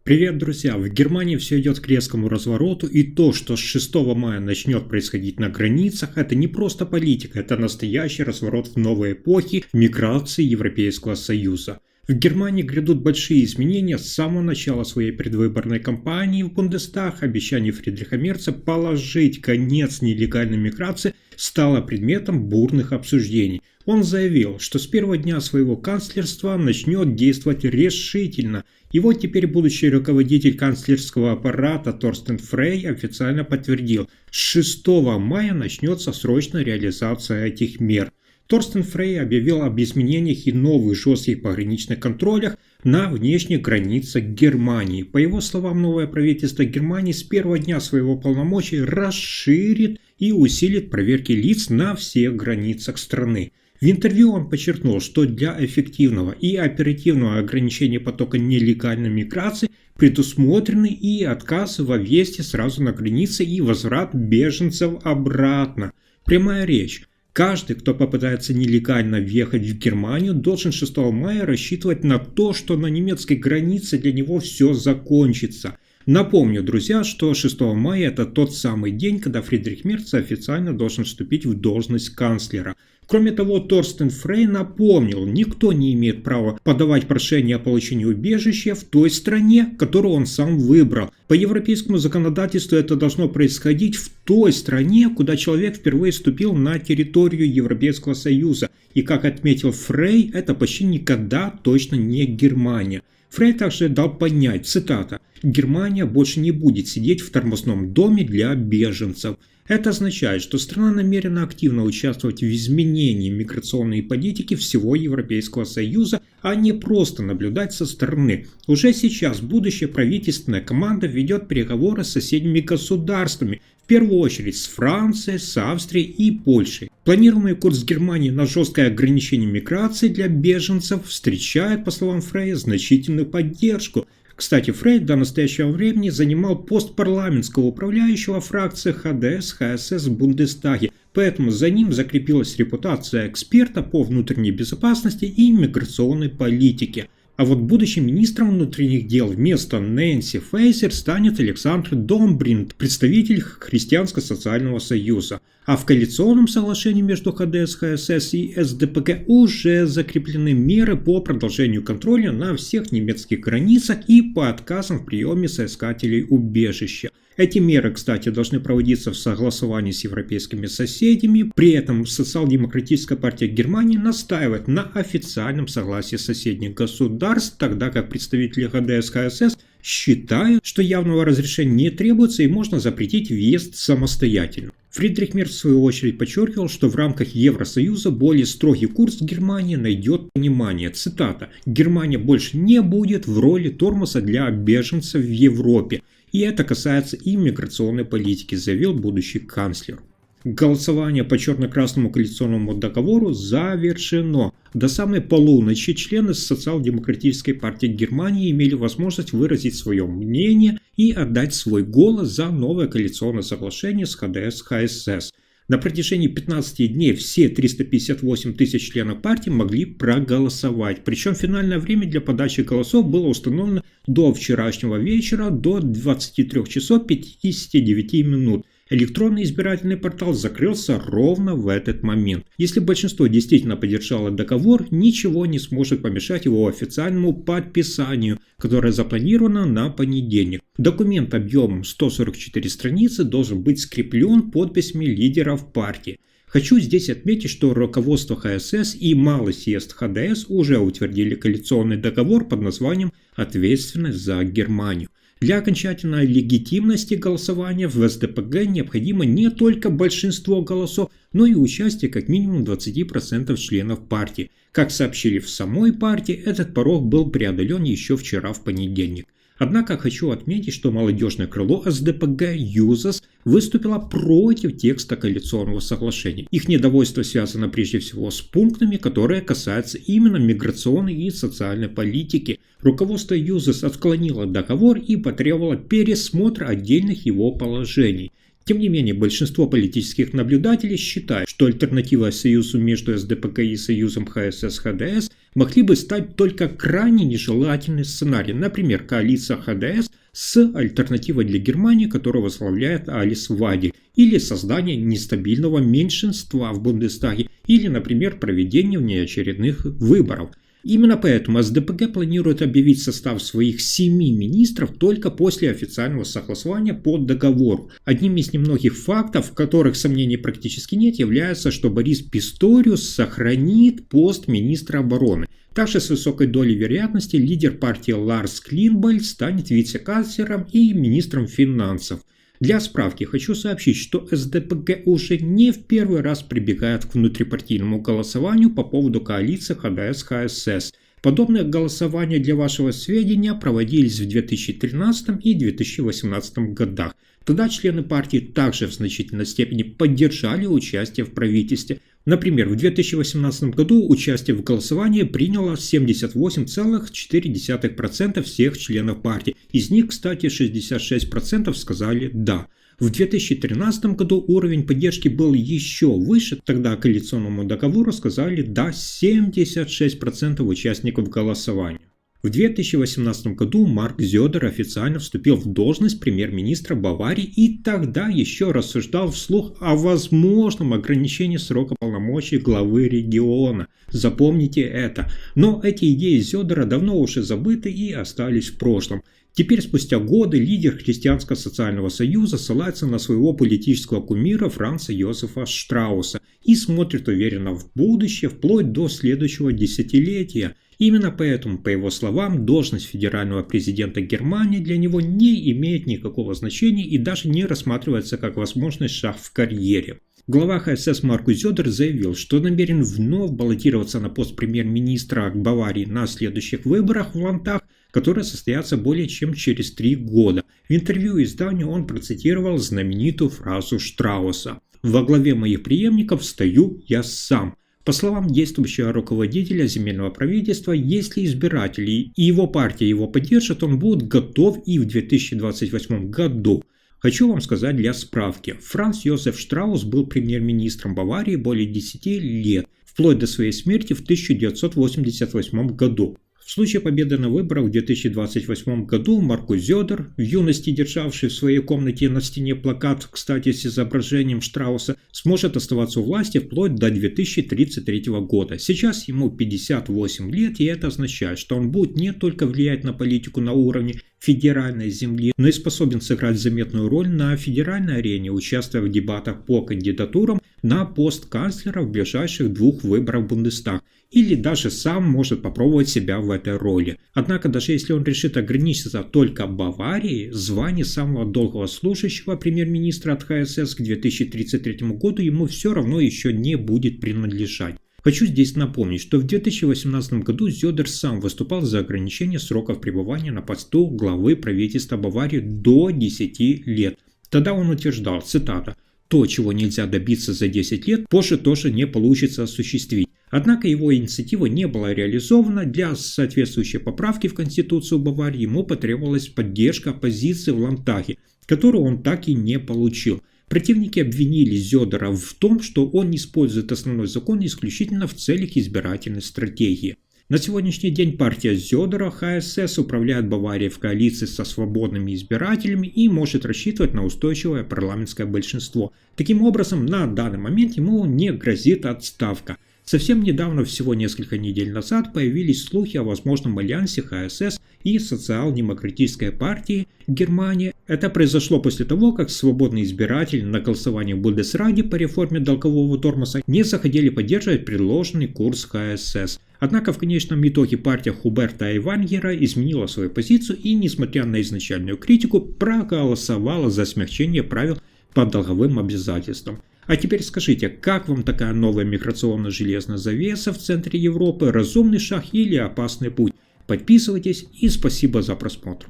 Привет, друзья! В Германии все идет к резкому развороту, и то, что с 6 мая начнет происходить на границах, это не просто политика, это настоящий разворот в новой эпохе миграции Европейского Союза. В Германии грядут большие изменения с самого начала своей предвыборной кампании в Бундестаг. Обещание Фридриха Мерца положить конец нелегальной миграции стало предметом бурных обсуждений. Он заявил, что с первого дня своего канцлерства начнет действовать решительно. И вот теперь будущий руководитель канцлерского аппарата Торстен Фрей официально подтвердил, с 6 мая начнется срочная реализация этих мер. Торстен Фрей объявил об изменениях и новых жестких пограничных контролях на внешних границах Германии. По его словам, новое правительство Германии с первого дня своего полномочий расширит и усилит проверки лиц на всех границах страны. В интервью он подчеркнул, что для эффективного и оперативного ограничения потока нелегальной миграции предусмотрены и отказы во въезде сразу на границе и возврат беженцев обратно. Прямая речь. Каждый, кто попытается нелегально въехать в Германию, должен 6 мая рассчитывать на то, что на немецкой границе для него все закончится. Напомню, друзья, что 6 мая это тот самый день, когда Фридрих Мерц официально должен вступить в должность канцлера. Кроме того, Торстен Фрей напомнил, никто не имеет права подавать прошение о получении убежища в той стране, которую он сам выбрал. По европейскому законодательству это должно происходить в той стране, куда человек впервые вступил на территорию Европейского Союза. И как отметил Фрей, это почти никогда точно не Германия. Фрей также дал понять, цитата, «Германия больше не будет сидеть в тормозном доме для беженцев». Это означает, что страна намерена активно участвовать в изменении миграционной политики всего Европейского Союза, а не просто наблюдать со стороны. Уже сейчас будущая правительственная команда ведет переговоры с соседними государствами, в первую очередь с Францией, с Австрией и Польшей. Планируемый курс Германии на жесткое ограничение миграции для беженцев встречает, по словам Фрея, значительную поддержку. Кстати, Фрей до настоящего времени занимал пост парламентского управляющего фракции ХДС-ХСС в Бундестаге, поэтому за ним закрепилась репутация эксперта по внутренней безопасности и миграционной политике. А вот будущим министром внутренних дел вместо Нэнси Фейзер станет Александр Домбринд, представитель Христианско-социального союза. А в коалиционном соглашении между ХДС, ХСС и СДПГ уже закреплены меры по продолжению контроля на всех немецких границах и по отказам в приеме соискателей убежища. Эти меры, кстати, должны проводиться в согласовании с европейскими соседями. При этом Социал-демократическая партия Германии настаивает на официальном согласии соседних государств, тогда как представители ХДС-ХСС считают, что явного разрешения не требуется и можно запретить въезд самостоятельно. Фридрих Мерц в свою очередь подчеркивал, что в рамках Евросоюза более строгий курс Германии найдет понимание. Цитата. «Германия больше не будет в роли тормоза для беженцев в Европе. И это касается и миграционной политики», заявил будущий канцлер. Голосование по черно-красному коалиционному договору завершено. До самой полуночи члены Социал-демократической партии Германии имели возможность выразить свое мнение и отдать свой голос за новое коалиционное соглашение с ХДС-ХСС. На протяжении 15 дней все 358 тысяч членов партии могли проголосовать. Причем финальное время для подачи голосов было установлено до вчерашнего вечера до 23 часов 59 минут. Электронный избирательный портал закрылся ровно в этот момент. Если большинство действительно поддержало договор, ничего не сможет помешать его официальному подписанию, которое запланировано на понедельник. Документ объемом 144 страницы должен быть скреплен подписями лидеров партии. Хочу здесь отметить, что руководство ХСС и малый съезд ХДС уже утвердили коалиционный договор под названием «Ответственность за Германию». Для окончательной легитимности голосования в СДПГ необходимо не только большинство голосов, но и участие как минимум 20% членов партии. Как сообщили в самой партии, этот порог был преодолен еще вчера в понедельник. Однако хочу отметить, что молодежное крыло СДПГ «Юзас» выступило против текста коалиционного соглашения. Их недовольство связано прежде всего с пунктами, которые касаются именно миграционной и социальной политики. Руководство «Юзас» отклонило договор и потребовало пересмотра отдельных его положений. Тем не менее, большинство политических наблюдателей считают, что альтернативой союзу между СДПГ и союзом ХСС-ХДС могли бы стать только крайне нежелательный сценарий, например, коалиция ХДС с альтернативой для Германии, которую возглавляет Алис Вадель, или создание нестабильного меньшинства в Бундестаге, или, например, проведение внеочередных выборов. Именно поэтому СДПГ планирует объявить состав своих 7 министров только после официального согласования по договору. Одним из немногих фактов, в которых сомнений практически нет, является, что Борис Писториус сохранит пост министра обороны. Также с высокой долей вероятности лидер партии Ларс Клинбольд станет вице-канцлером и министром финансов. Для справки хочу сообщить, что СДПГ уже не в первый раз прибегает к внутрипартийному голосованию по поводу коалиции ХДС-ХСС. Подобные голосования, для вашего сведения, проводились в 2013 и 2018 годах. Тогда члены партии также в значительной степени поддержали участие в правительстве. Например, в 2018 году участие в голосовании приняло 78,4% всех членов партии. Из них, кстати, 66% сказали «да». В 2013 году уровень поддержки был еще выше, тогда коалиционному договору сказали «да» 76% участников голосования. В 2018 году Марк Зёдер официально вступил в должность премьер-министра Баварии и тогда еще рассуждал вслух о возможном ограничении срока полномочий главы региона. Запомните это. Но эти идеи Зёдера давно уже забыты и остались в прошлом. Теперь, спустя годы, лидер Христианско-социального союза ссылается на своего политического кумира Франца Йозефа Штрауса и смотрит уверенно в будущее вплоть до следующего десятилетия. Именно поэтому, по его словам, должность федерального президента Германии для него не имеет никакого значения и даже не рассматривается как возможный шаг в карьере. Глава ХСС Маркус Зёдер заявил, что намерен вновь баллотироваться на пост премьер-министра Баварии на следующих выборах в Ландтаг, которые состоятся более чем через 3 года. В интервью изданию он процитировал знаменитую фразу Штрауса: «Во главе моих преемников стою я сам». По словам действующего руководителя земельного правительства, если избиратели и его партия его поддержат, он будет готов и в 2028 году. Хочу вам сказать для справки, Франц Йозеф Штраус был премьер-министром Баварии более 10 лет, вплоть до своей смерти в 1988 году. В случае победы на выборах в 2028 году Маркус Зёдер, в юности державший в своей комнате на стене плакат, кстати, с изображением Штрауса, сможет оставаться у власти вплоть до 2033 года. Сейчас ему 58 лет, и это означает, что он будет не только влиять на политику на уровне федеральной земли, но и способен сыграть заметную роль на федеральной арене, участвуя в дебатах по кандидатурам на пост канцлера в ближайших 2 выборах в Бундестаг, или даже сам может попробовать себя в этой роли. Однако, даже если он решит ограничиться только Баварией, звание самого долгого служащего премьер-министра от ХСС к 2033 году ему все равно еще не будет принадлежать. Хочу здесь напомнить, что в 2018 году Зёдер сам выступал за ограничение сроков пребывания на посту главы правительства Баварии до 10 лет. Тогда он утверждал, цитата: «То, чего нельзя добиться за 10 лет, позже тоже не получится осуществить». Однако его инициатива не была реализована. Для соответствующей поправки в Конституцию Баварии ему потребовалась поддержка оппозиции в Ландтаге, которую он так и не получил. Противники обвинили Зёдера в том, что он использует основной закон исключительно в целях избирательной стратегии. На сегодняшний день партия Зёдера ХСС управляет Баварией в коалиции со свободными избирателями и может рассчитывать на устойчивое парламентское большинство. Таким образом, на данный момент ему не грозит отставка. Совсем недавно, всего несколько недель назад, появились слухи о возможном альянсе ХСС и социал-демократической партии Германии. Это произошло после того, как свободные избиратели на голосовании в Бундесраде по реформе долгового тормоза не захотели поддерживать предложенный курс ХСС. Однако в конечном итоге партия Хуберта Айвангера изменила свою позицию и, несмотря на изначальную критику, проголосовала за смягчение правил по долговым обязательствам. А теперь скажите, как вам такая новая миграционная железная завеса в центре Европы? Разумный шаг или опасный путь? Подписывайтесь и спасибо за просмотр.